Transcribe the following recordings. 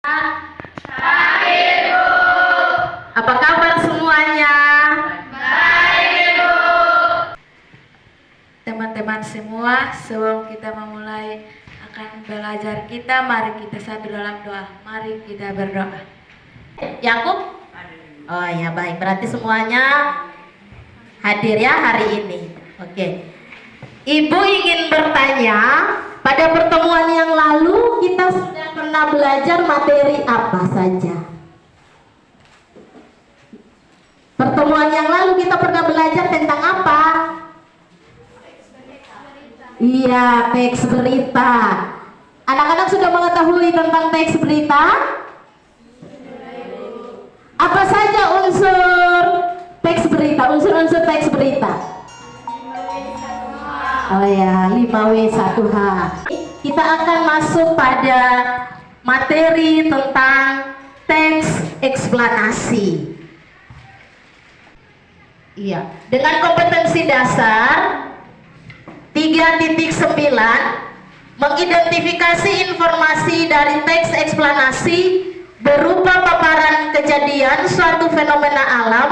Baik, Bu. Apa kabar semuanya? Baik, Bu. Teman-teman semua, sebelum kita memulai akan belajar kita, mari kita satu dalam doa. Mari kita berdoa. Yakub? Oh ya, baik. Berarti semuanya hadir ya hari ini. Oke. Ibu ingin bertanya, pada pertemuan yang lalu kita sudah pernah belajar materi apa saja? Pertemuan yang lalu kita pernah belajar tentang apa? Iya, teks berita. Anak-anak sudah mengetahui tentang teks berita? Apa saja unsur teks berita? Unsur-unsur teks berita? Oh ya, 5W1H. Kita akan masuk pada materi tentang teks eksplanasi. Iya, dengan kompetensi dasar 3.9, mengidentifikasi informasi dari teks eksplanasi berupa paparan kejadian suatu fenomena alam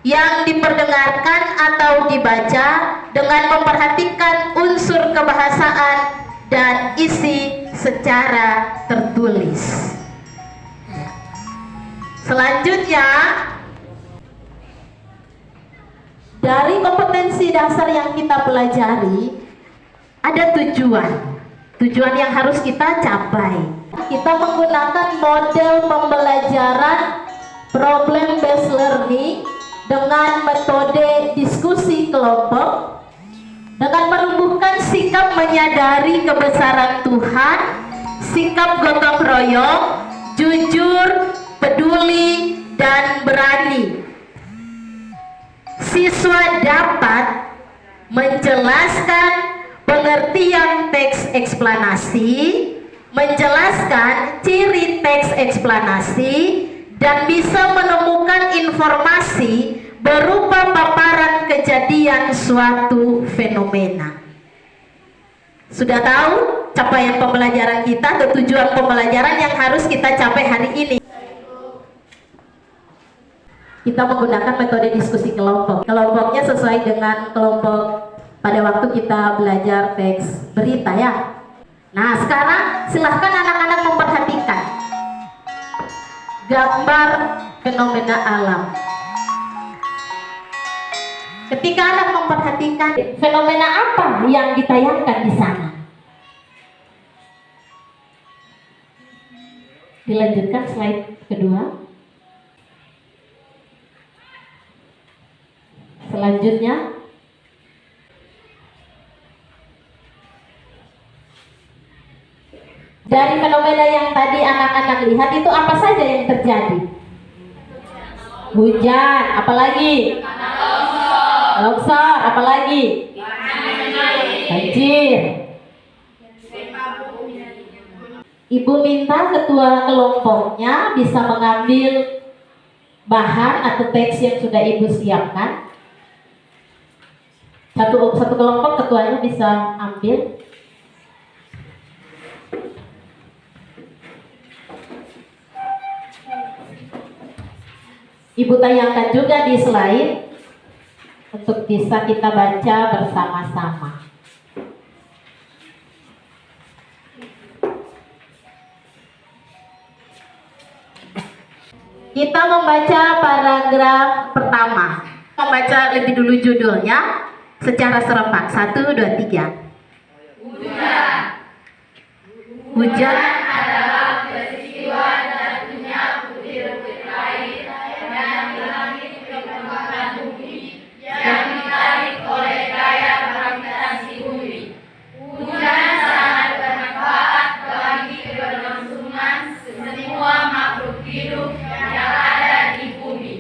yang diperdengarkan atau dibaca dengan memperhatikan unsur kebahasaan dan isi secara tertulis. Selanjutnya, dari kompetensi dasar yang kita pelajari, ada tujuan yang harus kita capai. Kita menggunakan model pembelajaran problem based learning dengan metode diskusi kelompok, dengan menumbuhkan sikap menyadari kebesaran Tuhan, sikap gotong royong, jujur, peduli, dan berani. Siswa dapat menjelaskan pengertian teks eksplanasi, menjelaskan ciri teks eksplanasi, dan bisa menemukan informasi berupa paparan kejadian suatu fenomena. Sudah tahu capaian pembelajaran kita atau tujuan pembelajaran yang harus kita capai hari ini? Kita menggunakan metode diskusi kelompok. Kelompoknya sesuai dengan kelompok pada waktu kita belajar teks berita ya. Nah, sekarang silahkan anak-anak memperhatikan gambar fenomena alam. Ketika anak memperhatikan fenomena apa yang ditayangkan di sana? Dilanjutkan slide kedua. Selanjutnya, dari fenomena yang tadi anak-anak lihat itu apa saja yang terjadi? Hujan, apalagi? Longsor, apalagi? Banjir. Ibu minta ketua kelompoknya bisa mengambil bahan atau teks yang sudah ibu siapkan. Satu kelompok ketuanya bisa ambil. Ibu tayangkan juga di slide untuk bisa kita baca bersama-sama. Kita membaca paragraf pertama. Membaca lebih dulu judulnya secara serempak. 1, 2, 3. Hujan. Hujan Adalah peristiwa jatuhnya butir-butir air yang di langit ke permukaan bumi yang ditarik oleh gaya gravitasi bumi. Hujan sangat bermanfaat bagi keberlangsungan semua makhluk hidup yang ada di bumi.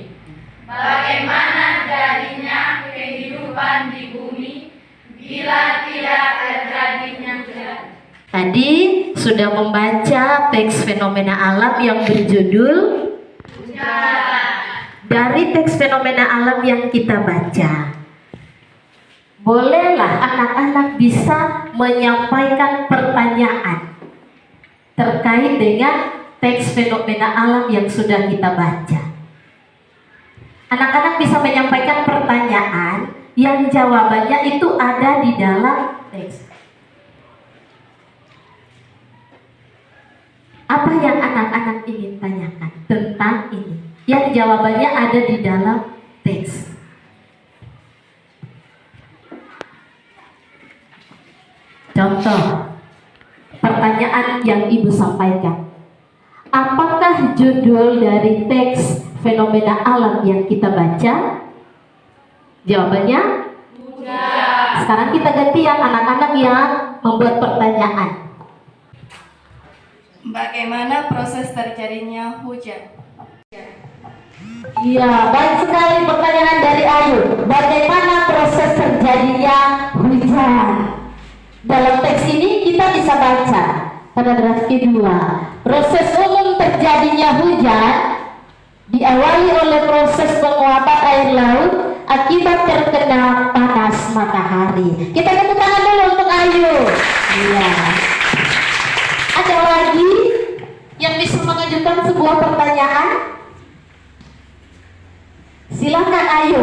Bagaimana jadinya kehidupan di bumi bila tidak terjadinya hujan? tadi sudah membaca teks fenomena alam yang berjudul Hujan. Dari teks fenomena alam yang kita baca, bolehlah anak-anak bisa menyampaikan pertanyaan terkait dengan teks fenomena alam yang sudah kita baca. Anak-anak bisa menyampaikan pertanyaan yang jawabannya itu ada di dalam teks. Apa yang anak-anak ingin tanyakan tentang ini? Yang jawabannya ada di dalam teks. Contoh, pertanyaan yang Ibu sampaikan. Apakah judul dari teks fenomena alam yang kita baca? Jawabannya? Bukan. Sekarang kita gantian anak-anak yang membuat pertanyaan. Bagaimana proses terjadinya hujan? Iya, baik sekali pertanyaan dari Ayu. Bagaimana proses terjadinya hujan? Dalam teks ini kita bisa baca paragraf kedua. Proses umum terjadinya hujan diawali oleh proses penguapan air laut akibat terkena panas matahari. Kita tepuk tangan dulu untuk Ayu. Iya. Ada lagi yang bisa mengajukan sebuah pertanyaan? Silakan Ayu.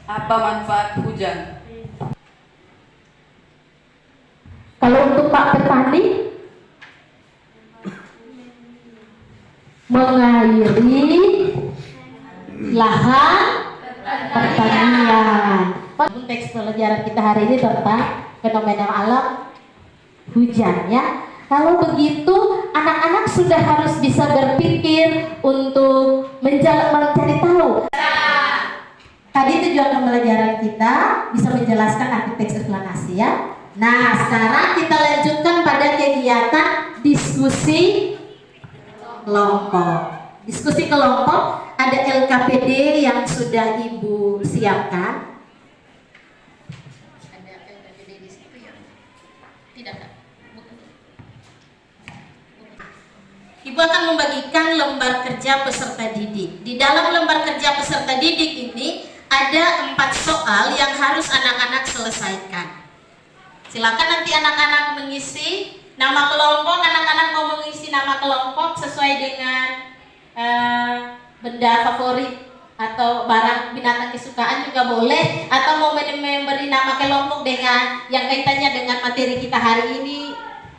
Apa manfaat hujan? Kalau untuk Pak petani, mengairi lahan pertanian. Teks pelajaran kita hari ini tentang fenomena alam hujan ya. Kalau begitu anak-anak sudah harus bisa berpikir untuk mencari tahu. Tadi tujuan pembelajaran kita bisa menjelaskan arti teks eksplanasi ya. Nah, sekarang kita lanjutkan pada kegiatan diskusi kelompok. Diskusi kelompok ada LKPD yang sudah Ibu siapkan. Ada LKPD di situ ya? Tidak. Ibu akan membagikan lembar kerja peserta didik. Di dalam lembar kerja peserta didik ini ada 4 soal yang harus anak-anak selesaikan. Silakan nanti anak-anak mengisi nama kelompok. Anak-anak mau mengisi nama kelompok sesuai dengan benda favorit atau barang binatang kesukaan juga boleh, atau mau memberi nama kelompok dengan yang kaitannya dengan materi kita hari ini,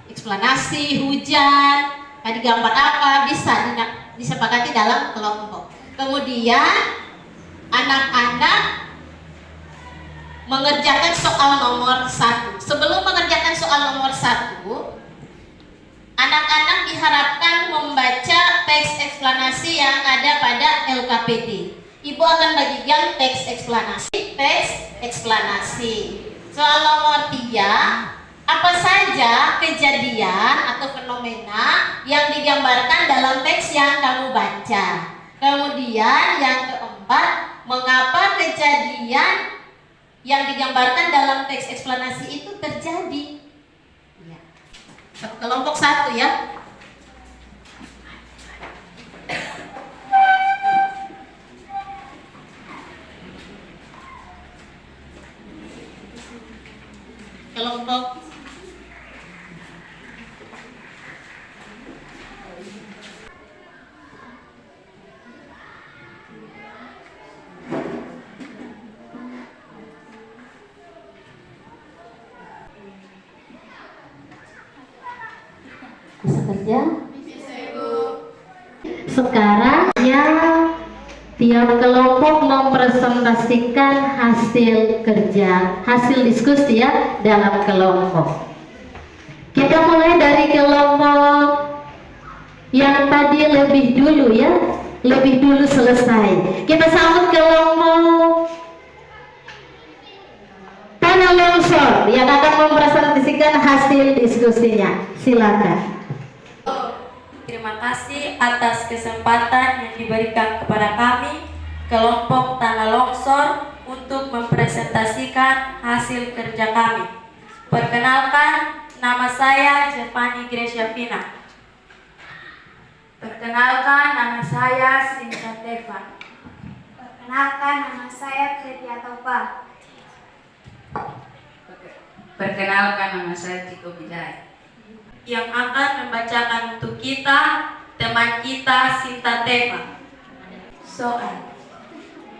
eksplanasi, hujan, tadi gambar apa, bisa disepakati dalam kelompok. Kemudian anak-anak mengerjakan soal nomor 1. Sebelum mengerjakan soal nomor 1, anak-anak diharapkan membaca teks eksplanasi yang ada pada LKPD. Ibu akan bagikan teks eksplanasi. Soal nomor 3, apa saja kejadian atau fenomena yang digambarkan dalam teks yang kamu baca. Kemudian yang keempat, mengapa kejadian yang digambarkan dalam teks eksplanasi itu terjadi. Ya. Kelompok 1 ya. Kelompok bisa kerja? Bisa, Ibu. Sekarang ya, tiap kelompok mempresentasikan hasil kerja, hasil diskusi ya dalam kelompok. Kita mulai dari kelompok yang tadi lebih dulu ya, lebih dulu selesai. Kita sambut kelompok tanah longsor yang akan mempresentasikan hasil diskusinya. Silakan. Terima kasih atas kesempatan yang diberikan kepada kami, kelompok Tanah Longsor, untuk mempresentasikan hasil kerja kami. Perkenalkan, nama saya Jevani Gresiavina. Perkenalkan, nama saya Sinta Tevan. Perkenalkan, nama saya Fredia Tauba. Perkenalkan, nama saya Ciko Bidai. yang akan membacakan untuk kita teman kita Sinta Teva. Soal: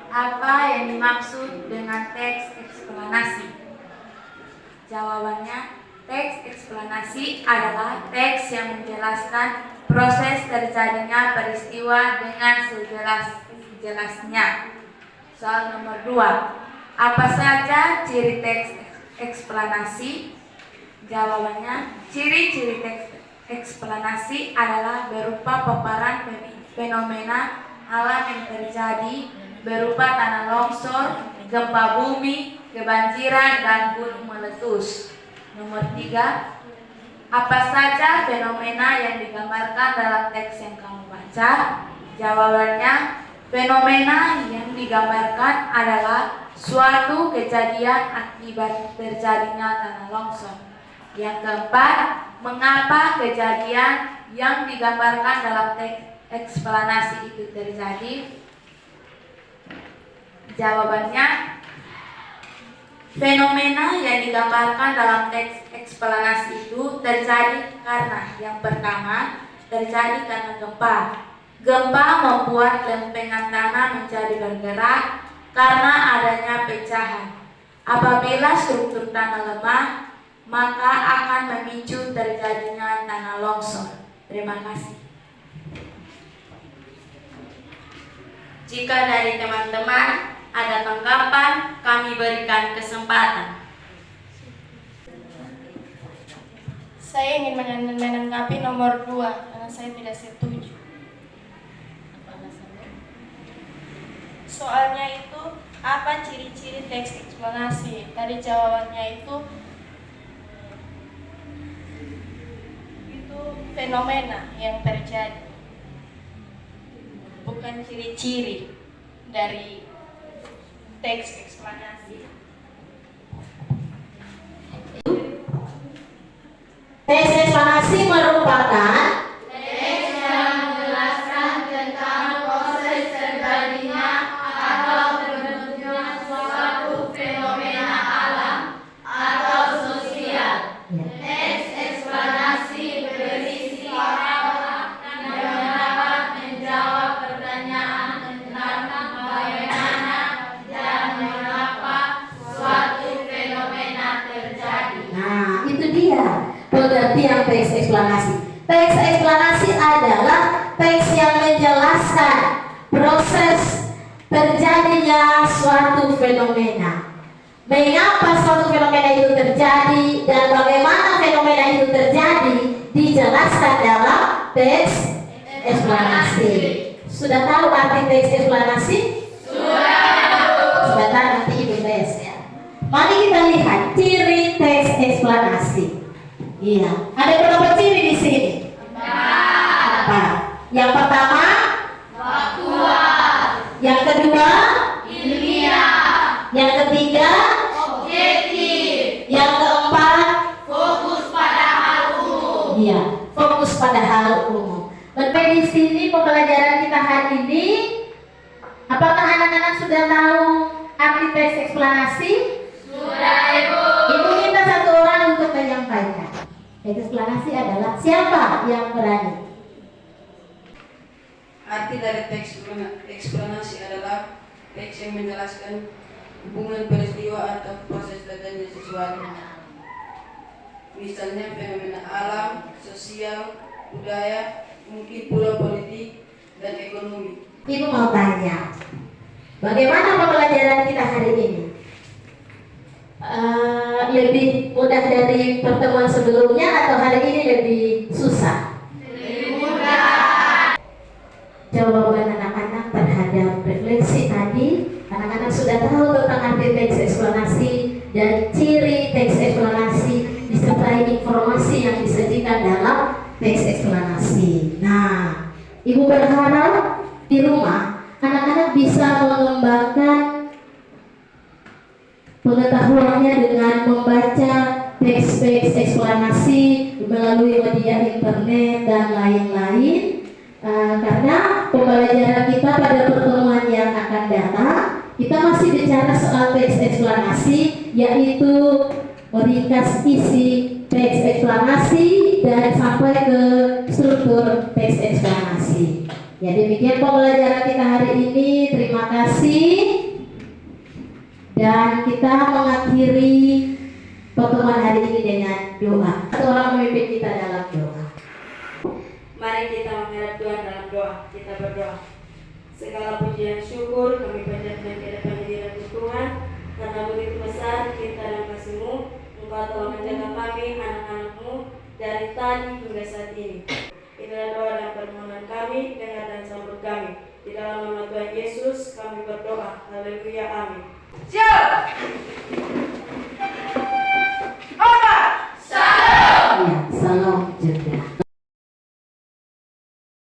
apa yang dimaksud dengan teks eksplanasi? Jawabannya, teks eksplanasi adalah teks yang menjelaskan proses terjadinya peristiwa dengan sejelas-jelasnya. Soal nomor 2, apa saja ciri teks eksplanasi? Jawabannya, ciri-ciri teks eksplanasi adalah berupa paparan fenomena alam yang terjadi berupa tanah longsor, gempa bumi, kebanjiran, dan gunung meletus. Nomor 3, apa saja fenomena yang digambarkan dalam teks yang kamu baca? Jawabannya, fenomena yang digambarkan adalah suatu kejadian akibat terjadinya tanah longsor. Yang keempat, mengapa kejadian yang digambarkan dalam teks eksplanasi itu terjadi? Jawabannya, fenomena yang digambarkan dalam teks eksplanasi itu terjadi karena yang pertama, terjadi karena gempa. Gempa membuat lempengan tanah menjadi bergerak karena adanya pecahan. Apabila struktur tanah lemah, maka akan memicu terjadinya tanah longsor. Terima kasih. Jika dari teman-teman ada tanggapan, kami berikan kesempatan. Saya ingin menanggapi nomor 2 karena saya tidak setuju. Soalnya itu, apa ciri-ciri teks eksplanasi? Tadi jawabannya itu fenomena yang terjadi, bukan ciri-ciri dari teks eksplanasi. Teks eksplanasi merupakan Teks yang menjelaskan tentang proses terjadinya atau terbentuknya suatu fenomena alam atau sosial. Teks eksplanasi berisi paragraf yang dapat menjawab pertanyaan tentang bagaimana dan mengapa suatu fenomena terjadi. Nah, itu dia pengertian teks eksplanasi. Teks eksplanasi adalah teks yang menjelaskan proses terjadinya suatu fenomena. Mengapa suatu fenomena itu terjadi dan bagaimana fenomena itu terjadi dijelaskan dalam teks eksplanasi. Sudah tahu arti teks eksplanasi? Sudah. Sebentar nanti Ibu tes ya. Mari kita lihat ciri teks eksplanasi. Iya, ada berapa ciri di sini? Empat. Yang pertama, Faktual, yang kedua, ilmiah, yang ketiga, objektif, yang keempat, fokus pada hal umum. iya, fokus pada hal umum. Di sini pembelajaran kita hari ini, apakah anak-anak sudah tahu arti teks eksplanasi? Sudah, Ibu. Ibu minta satu orang untuk menyampaikan. Teks eksplanasi adalah siapa yang berani? Arti dari teks eksplanasi adalah teks yang menjelaskan hubungan peristiwa atau proses terjadinya sesuatu. Misalnya fenomena alam, sosial, budaya, mungkin pula politik dan ekonomi. Ibu mau tanya, bagaimana pembelajaran kita hari ini? Lebih mudah dari pertemuan sebelumnya atau hari ini lebih susah? Lebih mudah. Jawaban anak-anak terhadap refleksi tadi, anak-anak sudah tahu tentang arti teks eksplanasi dan ciri teks eksplanasi disertai informasi yang disajikan dalam teks eksplanasi. Nah, Ibu berharap di rumah anak-anak bisa mengembangkan pengetahuannya dengan membaca teks-teks eksplanasi melalui media internet dan lain-lain. Karena pembelajaran kita pada pertemuan yang akan datang, kita masih bicara soal teks eksplanasi, yaitu meringkas isi teks eksplanasi dan sampai ke struktur teks eksplanasi. Ya, demikian pembelajaran kita hari ini. Terima kasih. Dan kita mengakhiri pertemuan hari ini dengan doa. Seorang memimpin kita dalam doa. Mari kita menghadap Tuhan dalam doa. Kita berdoa. Segala puji dan syukur kami panjatkan ke depan hadirat Tuhan, karena begitu besar cinta dan kasih-Mu. Engkau telah menjaga kami, anak-anak-Mu, dari tadi hingga saat ini. Inilah doa dan permohonan kami, dengar dan sambut kami. Di dalam nama Tuhan Yesus kami berdoa. Haleluya, amin. Siap!